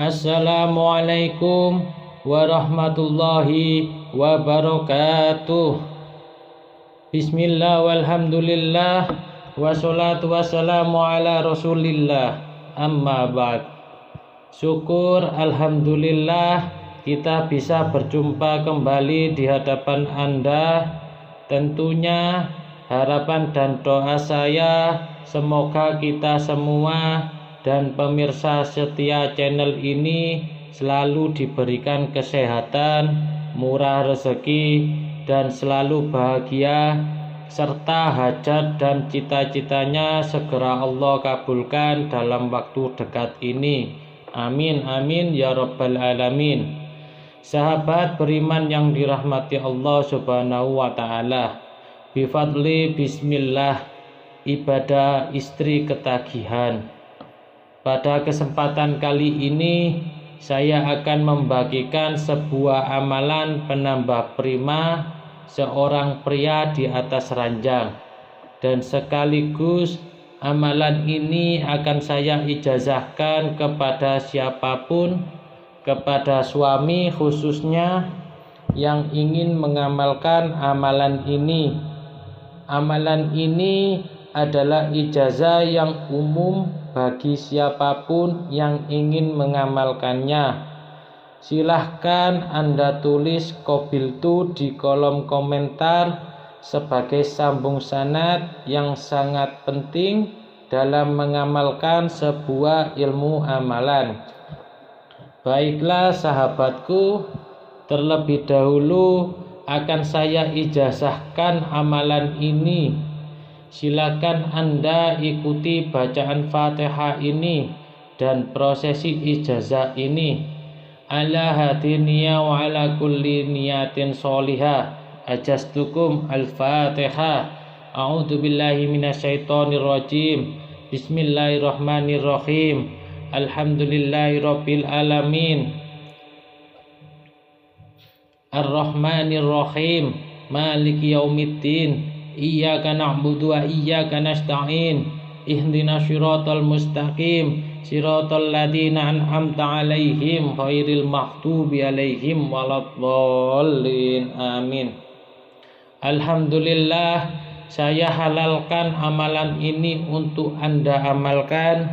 Assalamualaikum warahmatullahi wabarakatuh. Bismillah walhamdulillah wassalatu wassalamu ala rasulillah. Amma ba'd. Syukur alhamdulillah kita bisa berjumpa kembali di hadapan Anda. Tentunya harapan dan doa saya semoga kita semua dan pemirsa setia channel ini selalu diberikan kesehatan, murah rezeki, dan selalu bahagia, serta hajat dan cita-citanya segera Allah kabulkan dalam waktu dekat ini. Amin amin ya rabbal alamin. Sahabat beriman yang dirahmati Allah subhanahu wa ta'ala, bifadli bismillah, ibadah istri ketagihan. Pada kesempatan kali ini saya akan membagikan sebuah amalan penambah prima seorang pria di atas ranjang, dan sekaligus amalan ini akan saya ijazahkan kepada siapapun, kepada suami khususnya yang ingin mengamalkan amalan ini. Amalan ini adalah ijazah yang umum bagi siapapun yang ingin mengamalkannya. Silahkan Anda tulis qabiltu di kolom komentar sebagai sambung sanad yang sangat penting dalam mengamalkan sebuah ilmu amalan. Baiklah sahabatku, terlebih dahulu akan saya ijazahkan amalan ini. Silakan Anda ikuti bacaan Fatihah ini dan prosesi ijazah ini. Ala hati niyah wa ala kulli niyatin sholihah. Ajastukum al-Fatihah. A'udzu billahi minasyaitonir rajim. Bismillahirrahmanirrahim. Alhamdulillahirabbil alamin. Ar-Rahmanir-Rahim. Maliki yaumiddin. Iyyaka na'budu wa iyyaka nasta'in. Ihdinas siratal mustaqim. Siratal ladzina an'amta 'alaihim ghairil maghdubi 'alaihim waladdallin. Amin. Alhamdulillah, saya halalkan amalan ini untuk Anda amalkan.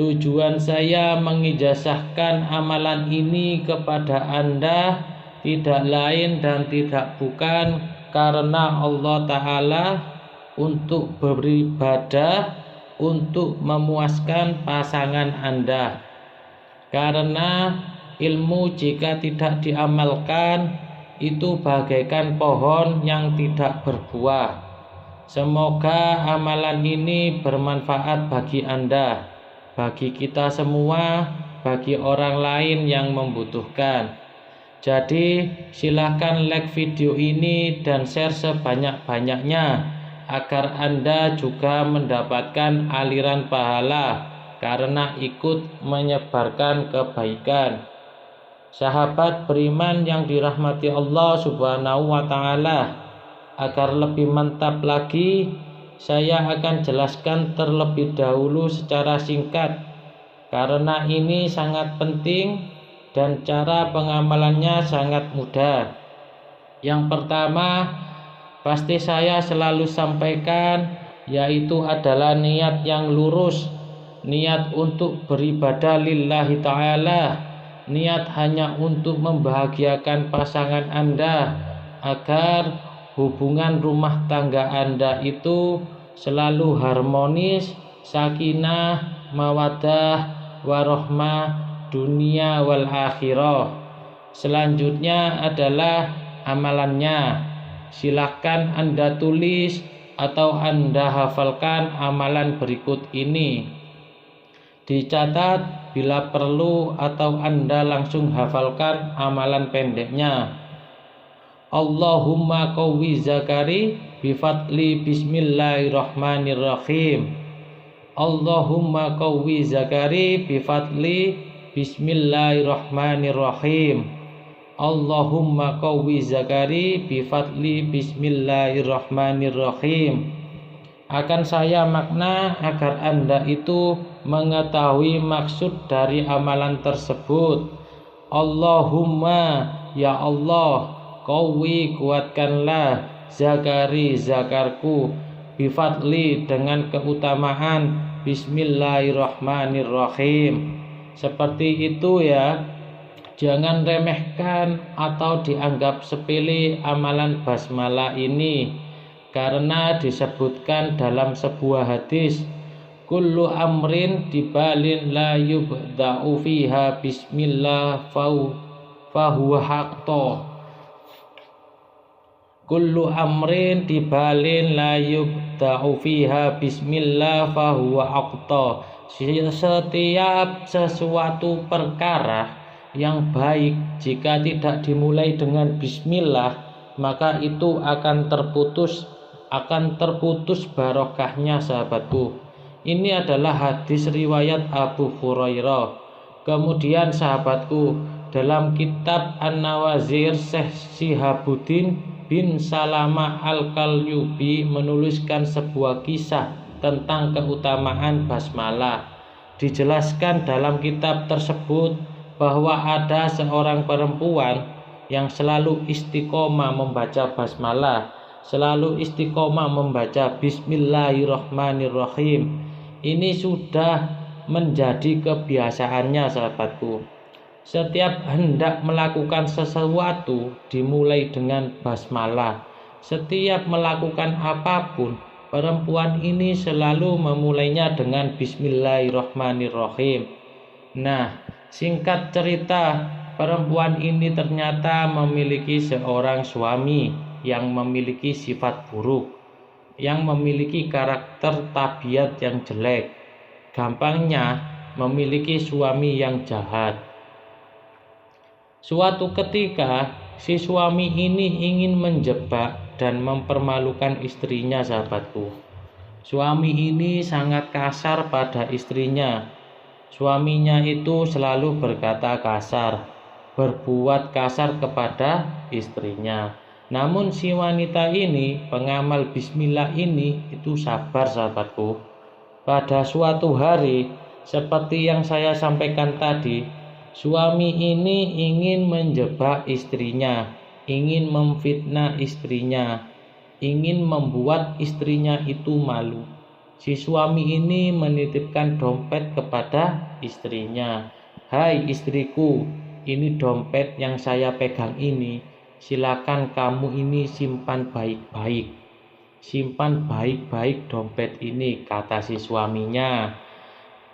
Tujuan saya mengijazahkan amalan ini kepada Anda tidak lain dan tidak bukan karena Allah Ta'ala untuk beribadah, untuk memuaskan pasangan Anda. Karena ilmu jika tidak diamalkan itu bagaikan pohon yang tidak berbuah. Semoga amalan ini bermanfaat bagi Anda, bagi kita semua, bagi orang lain yang membutuhkan. Jadi silakan like video ini dan share sebanyak-banyaknya agar Anda juga mendapatkan aliran pahala karena ikut menyebarkan kebaikan. Sahabat beriman yang dirahmati Allah subhanahu wa ta'ala, agar lebih mantap lagi saya akan jelaskan terlebih dahulu secara singkat karena ini sangat penting dan cara pengamalannya sangat mudah. Yang pertama, pasti saya selalu sampaikan, yaitu adalah niat yang lurus, niat untuk beribadah lillahi ta'ala, niat hanya untuk membahagiakan pasangan Anda, agar hubungan rumah tangga Anda itu selalu harmonis, sakinah, mawaddah, warahmah, dunia wal akhirah. Selanjutnya adalah amalannya. Silakan Anda tulis atau Anda hafalkan amalan berikut ini. Dicatat bila perlu atau Anda langsung hafalkan amalan pendeknya. Allahumma qawwi zakari bifadli bismillahirrahmanirrahim. Allahumma qawwi zakari bifadli bismillahirrahmanirrahim. Allahumma qawwi zakari bifadli bismillahirrahmanirrahim. Akan saya makna agar Anda itu mengetahui maksud dari amalan tersebut. Allahumma, ya Allah, qawi, kuatkanlah zakari, zakarku, bifadli, dengan keutamaan, bismillahirrahmanirrahim. Seperti itu ya. Jangan remehkan atau dianggap sepele amalan basmalah ini, karena disebutkan dalam sebuah hadis, kullu amrin dibalin la yubda'u fiha bismillah fahuwa haqqo. Kullu amrin dibalin la yubda'u fiha bismillah fahuwa haqqo. Setiap sesuatu perkara yang baik jika tidak dimulai dengan bismillah, maka itu akan terputus barokahnya, sahabatku. Ini adalah hadis riwayat Abu Hurairah. Kemudian sahabatku, dalam kitab An-Nawazir, Syekh Shihabuddin bin Salamah Al-Qalyubi menuliskan sebuah kisah tentang keutamaan basmalah. Dijelaskan dalam kitab tersebut bahwa ada seorang perempuan yang selalu istiqomah membaca basmalah, selalu istiqomah membaca bismillahirrahmanirrahim. Ini sudah menjadi kebiasaannya, sahabatku. Setiap hendak melakukan sesuatu dimulai dengan basmalah. Setiap melakukan apapun, perempuan ini selalu memulainya dengan bismillahirrahmanirrahim. Nah, singkat cerita, perempuan ini ternyata memiliki seorang suami yang memiliki sifat buruk, yang memiliki karakter tabiat yang jelek. Gampangnya, memiliki suami yang jahat. Suatu ketika, si suami ini ingin menjebak dan mempermalukan istrinya, sahabatku. Suami ini sangat kasar pada istrinya. Suaminya itu selalu berkata kasar, berbuat kasar kepada istrinya. Namun si wanita ini, pengamal bismillah ini, itu sabar, sahabatku. Pada suatu hari, seperti yang saya sampaikan tadi, suami ini ingin menjebak istrinya, ingin memfitnah istrinya, ingin membuat istrinya itu malu. Si suami ini menitipkan dompet kepada istrinya. Hai istriku, ini dompet yang saya pegang ini. Silakan kamu ini simpan baik-baik. Simpan baik-baik dompet ini, kata si suaminya.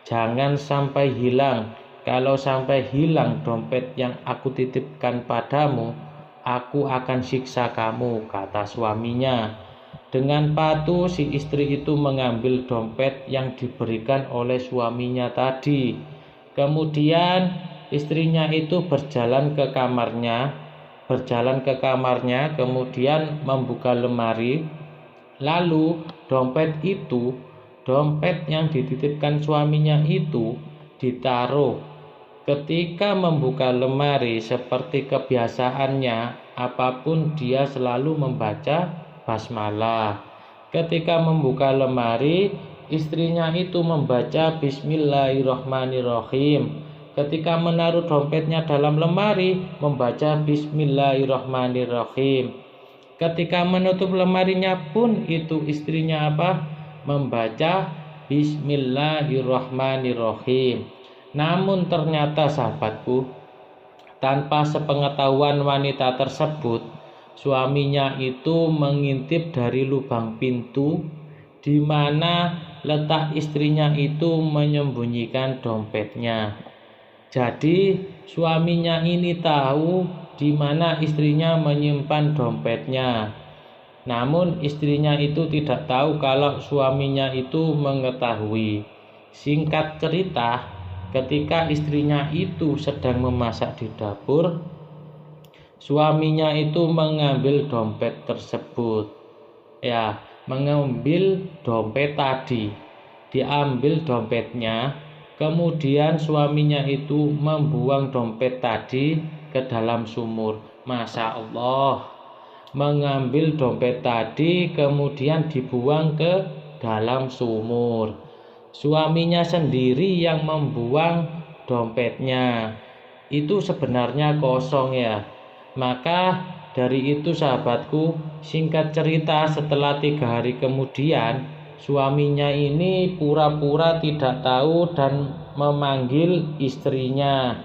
Jangan sampai hilang. Kalau sampai hilang dompet yang aku titipkan padamu, aku akan siksa kamu, kata suaminya. Dengan patuh si istri itu mengambil dompet yang diberikan oleh suaminya tadi. Kemudian istrinya itu berjalan ke kamarnya, kemudian membuka lemari. Lalu dompet yang dititipkan suaminya itu ditaruh. Ketika membuka lemari, seperti kebiasaannya, apapun dia selalu membaca basmalah. Ketika membuka lemari, istrinya itu membaca bismillahirrahmanirrahim. Ketika menaruh dompetnya dalam lemari, membaca bismillahirrahmanirrahim. Ketika menutup lemarinya pun itu istrinya membaca bismillahirrahmanirrahim. Namun ternyata, sahabatku, tanpa sepengetahuan wanita tersebut, suaminya itu mengintip dari lubang pintu di mana letak istrinya itu menyembunyikan dompetnya. Jadi suaminya ini tahu di mana istrinya menyimpan dompetnya. Namun istrinya itu tidak tahu kalau suaminya itu mengetahui. Singkat cerita, ketika istrinya itu sedang memasak di dapur, suaminya itu mengambil dompet tersebut. Mengambil dompet tadi. Diambil dompetnya, kemudian suaminya itu membuang dompet tadi ke dalam sumur. Masya Allah. Mengambil dompet tadi kemudian dibuang ke dalam sumur. Suaminya sendiri yang membuang dompetnya. Itu sebenarnya kosong ya. Maka dari itu sahabatku, singkat cerita setelah 3 hari kemudian, suaminya ini pura-pura tidak tahu dan memanggil istrinya.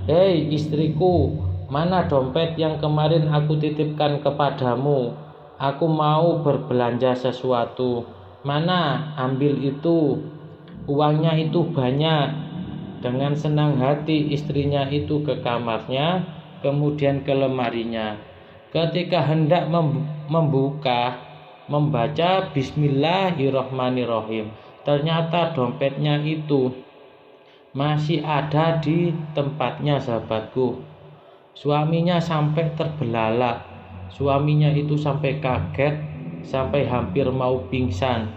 "Hei istriku, mana dompet yang kemarin aku titipkan kepadamu? Aku mau berbelanja sesuatu. Mana, ambil itu. Uangnya itu banyak." Dengan senang hati istrinya itu ke kamarnya, kemudian ke lemarinya. Ketika hendak membaca Bismillahirrohmanirrohim, ternyata dompetnya itu masih ada di tempatnya sahabatku. Suaminya sampai terbelalak. Suaminya itu sampai kaget, sampai hampir mau pingsan.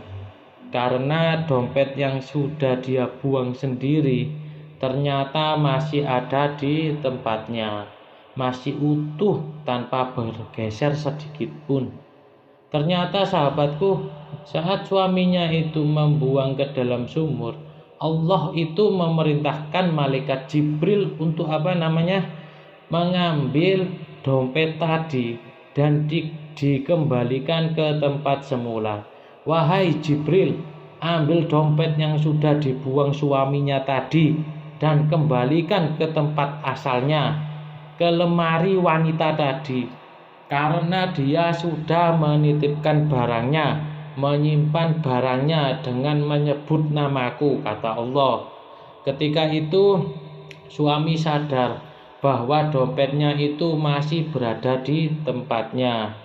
Karena dompet yang sudah dia buang sendiri ternyata masih ada di tempatnya, masih utuh tanpa bergeser sedikit pun. Ternyata sahabatku, saat suaminya itu membuang ke dalam sumur, Allah itu memerintahkan malaikat Jibril untuk mengambil dompet tadi dan dikembalikan ke tempat semula. "Wahai Jibril, ambil dompet yang sudah dibuang suaminya tadi dan kembalikan ke tempat asalnya, ke lemari wanita tadi, karena dia sudah menitipkan barangnya, menyimpan barangnya dengan menyebut namaku," kata Allah. Ketika itu suami sadar bahwa dompetnya itu masih berada di tempatnya,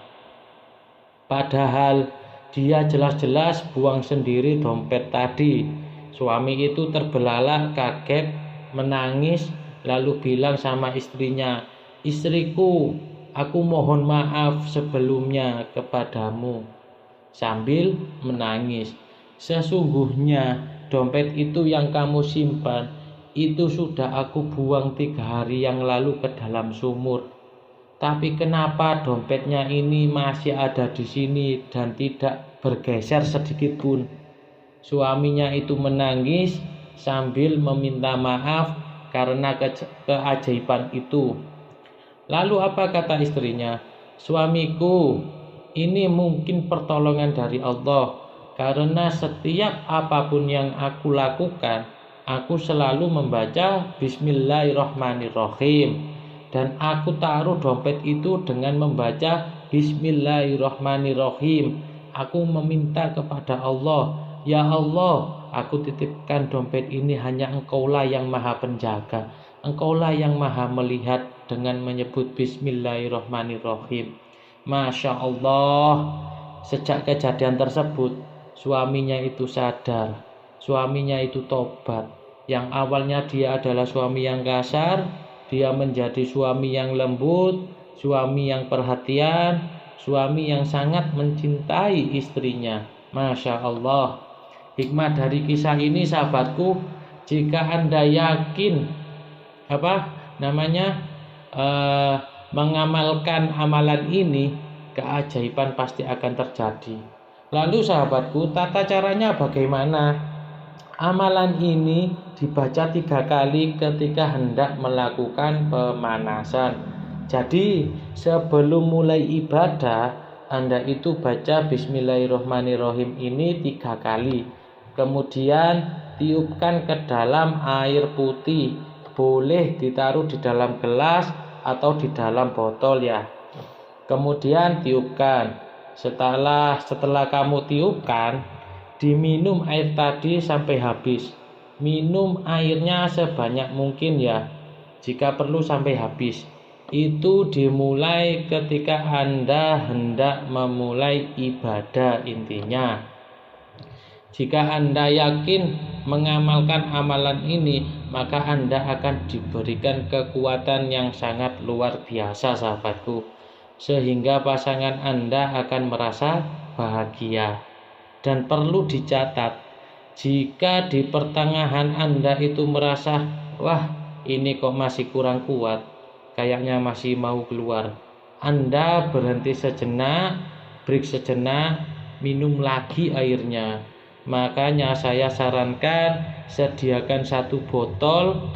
padahal dia jelas-jelas buang sendiri dompet tadi. Suami itu terbelalak, kaget, menangis, lalu bilang sama istrinya, "Istriku, aku mohon maaf sebelumnya kepadamu," sambil menangis. "Sesungguhnya dompet itu yang kamu simpan, itu sudah aku buang 3 hari yang lalu ke dalam sumur. Tapi kenapa dompetnya ini masih ada di sini dan tidak bergeser sedikit pun?" Suaminya itu menangis sambil meminta maaf karena keajaiban itu. Lalu apa kata istrinya? "Suamiku, ini mungkin pertolongan dari Allah, karena setiap apapun yang aku lakukan, aku selalu membaca Bismillahirrohmanirrohim. Dan aku taruh dompet itu dengan membaca Bismillahirrohmanirrohim. Aku meminta kepada Allah, ya Allah, aku titipkan dompet ini hanya Engkaulah yang maha penjaga. Engkaulah yang maha melihat," dengan menyebut Bismillahirrohmanirrohim. Masya Allah, sejak kejadian tersebut, suaminya itu sadar, suaminya itu tobat. Yang awalnya dia adalah suami yang kasar, dia menjadi suami yang lembut, suami yang perhatian, suami yang sangat mencintai istrinya. Masya Allah. Hikmah dari kisah ini sahabatku, jika Anda yakin mengamalkan amalan ini, keajaiban pasti akan terjadi. Lalu sahabatku, tata caranya bagaimana? Amalan ini dibaca 3 kali ketika hendak melakukan pemanasan. Jadi sebelum mulai ibadah, Anda itu baca Bismillahirrohmanirrohim ini 3 kali. Kemudian tiupkan ke dalam air putih. Boleh ditaruh di dalam gelas atau di dalam botol ya. Kemudian tiupkan. Setelah kamu tiupkan, diminum air tadi sampai habis. Minum airnya sebanyak mungkin ya, jika perlu sampai habis. Itu dimulai ketika Anda hendak memulai ibadah intinya. Jika Anda yakin mengamalkan amalan ini, maka Anda akan diberikan kekuatan yang sangat luar biasa sahabatku, sehingga pasangan Anda akan merasa bahagia. Dan perlu dicatat, jika di pertengahan Anda itu merasa, wah ini kok masih kurang kuat, kayaknya masih mau keluar, Anda berhenti sejenak, break sejenak, minum lagi airnya. Makanya saya sarankan sediakan satu botol